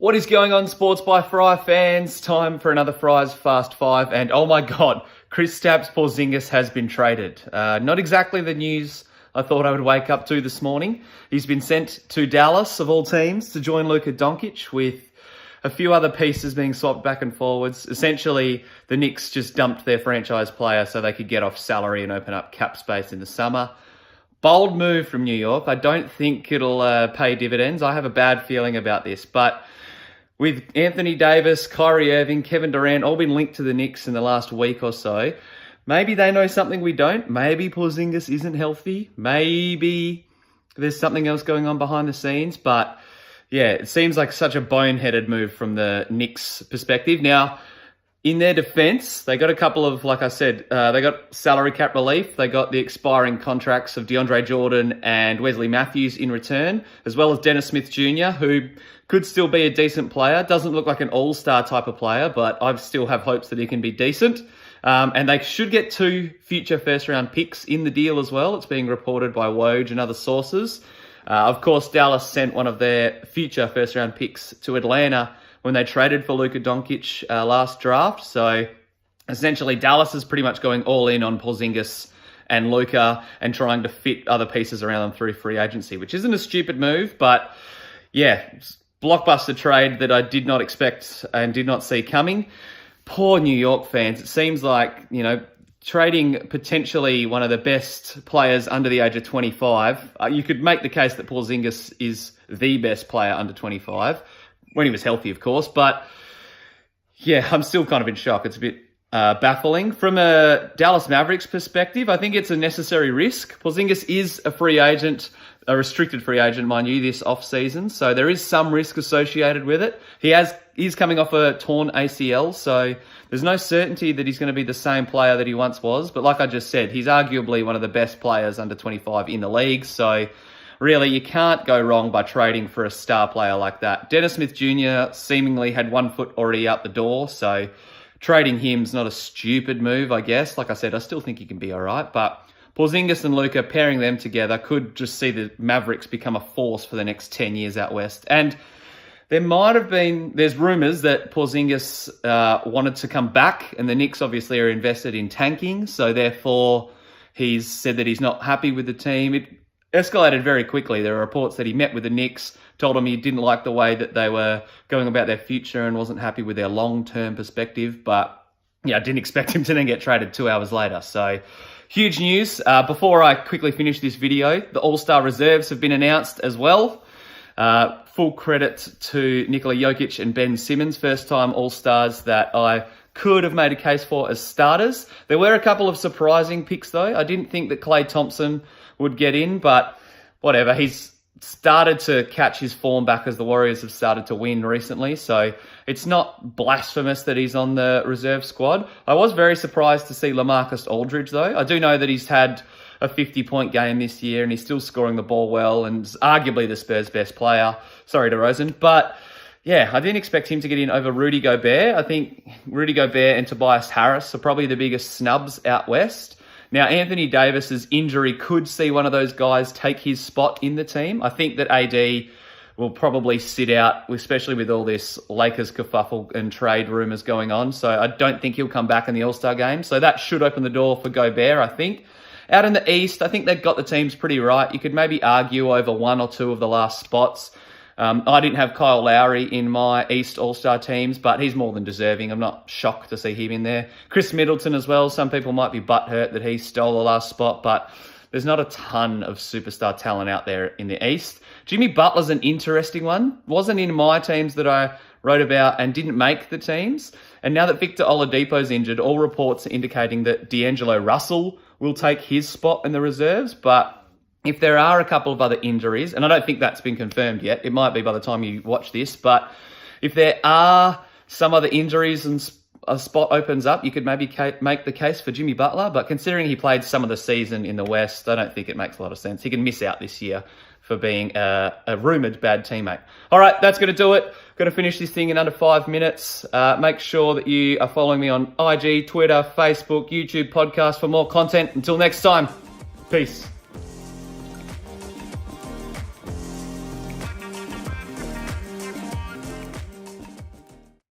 What is going on, Sports by Fry fans? Time for another Fry's Fast Five. And oh my God, Kristaps Porzingis has been traded. Not exactly the news I thought I would wake up to this morning. He's been sent to Dallas, of all teams, to join Luka Doncic, with a few other pieces being swapped back and forwards. Essentially, the Knicks just dumped their franchise player so they could get off salary and open up cap space in the summer. Bold move from New York. I don't think it'll pay dividends. I have a bad feeling about this, but with Anthony Davis, Kyrie Irving, Kevin Durant all been linked to the Knicks in the last week or so, maybe they know something we don't. Maybe Porzingis isn't healthy. Maybe there's something else going on behind the scenes. But yeah, it seems like such a boneheaded move from the Knicks' perspective. Now, in their defense, they got a couple of, like I said, they got salary cap relief. They got the expiring contracts of DeAndre Jordan and Wesley Matthews in return, as well as Dennis Smith Jr., who could still be a decent player. Doesn't look like an all-star type of player, but I still have hopes that he can be decent. And they should get 2 future first-round picks in the deal as well. It's being reported by Woj and other sources. Of course, Dallas sent one of their future first-round picks to Atlanta when they traded for Luka Doncic last draft. So essentially, Dallas is pretty much going all in on Porzingis and Luka and trying to fit other pieces around them through free agency, which isn't a stupid move, but yeah, blockbuster trade that I did not expect and did not see coming. Poor New York fans. It seems like, trading potentially one of the best players under the age of 25. You could make the case that Porzingis is the best player under 25. When he was healthy, of course. But yeah, I'm still kind of in shock. It's a bit baffling. From a Dallas Mavericks perspective, I think it's a necessary risk. Porzingis is a free agent, a restricted free agent, mind you, this off-season. So there is some risk associated with it. He's coming off a torn ACL, so there's no certainty that he's going to be the same player that he once was. But like I just said, he's arguably one of the best players under 25 in the league. So really, you can't go wrong by trading for a star player like that. Dennis Smith Jr. seemingly had 1 foot already out the door, so trading him's not a stupid move, I guess. Like I said, I still think he can be all right, but Porzingis and Luka, pairing them together, could just see the Mavericks become a force for the next 10 years out west. And there's rumours that Porzingis wanted to come back, and the Knicks obviously are invested in tanking, so therefore he's said that he's not happy with the team. It escalated very quickly. There are reports that he met with the Knicks, told them he didn't like the way that they were going about their future and wasn't happy with their long-term perspective. But yeah, I didn't expect him to then get traded 2 hours later. So huge news. Before I quickly finish this video, the All-Star reserves have been announced as well. Full credit to Nikola Jokic and Ben Simmons, first-time All-Stars that I could have made a case for as starters. There were a couple of surprising picks, though. I didn't think that Klay Thompson would get in, but whatever. He's started to catch his form back as the Warriors have started to win recently, so it's not blasphemous that he's on the reserve squad. I was very surprised to see LaMarcus Aldridge, though. I do know that he's had a 50-point game this year, and he's still scoring the ball well, and is arguably the Spurs' best player. Sorry, DeRozan. But yeah, I didn't expect him to get in over Rudy Gobert. I think Rudy Gobert and Tobias Harris are probably the biggest snubs out west. Now, Anthony Davis's injury could see one of those guys take his spot in the team. I think that AD will probably sit out, especially with all this Lakers kerfuffle and trade rumours going on. So I don't think he'll come back in the All-Star game. So that should open the door for Gobert, I think. Out in the East, I think they've got the teams pretty right. You could maybe argue over 1 or 2 of the last spots. I didn't have Kyle Lowry in my East All-Star teams, but he's more than deserving. I'm not shocked to see him in there. Chris Middleton as well. Some people might be butthurt that he stole the last spot, but there's not a ton of superstar talent out there in the East. Jimmy Butler's an interesting one. Wasn't in my teams that I wrote about and didn't make the teams. And now that Victor Oladipo's injured, all reports are indicating that D'Angelo Russell will take his spot in the reserves, but if there are a couple of other injuries, and I don't think that's been confirmed yet, it might be by the time you watch this, but if there are some other injuries and a spot opens up, you could maybe make the case for Jimmy Butler, but considering he played some of the season in the West, I don't think it makes a lot of sense. He can miss out this year for being a rumoured bad teammate. All right, that's going to do it. Got to finish this thing in under 5 minutes. Make sure that you are following me on IG, Twitter, Facebook, YouTube, podcast for more content. Until next time, peace.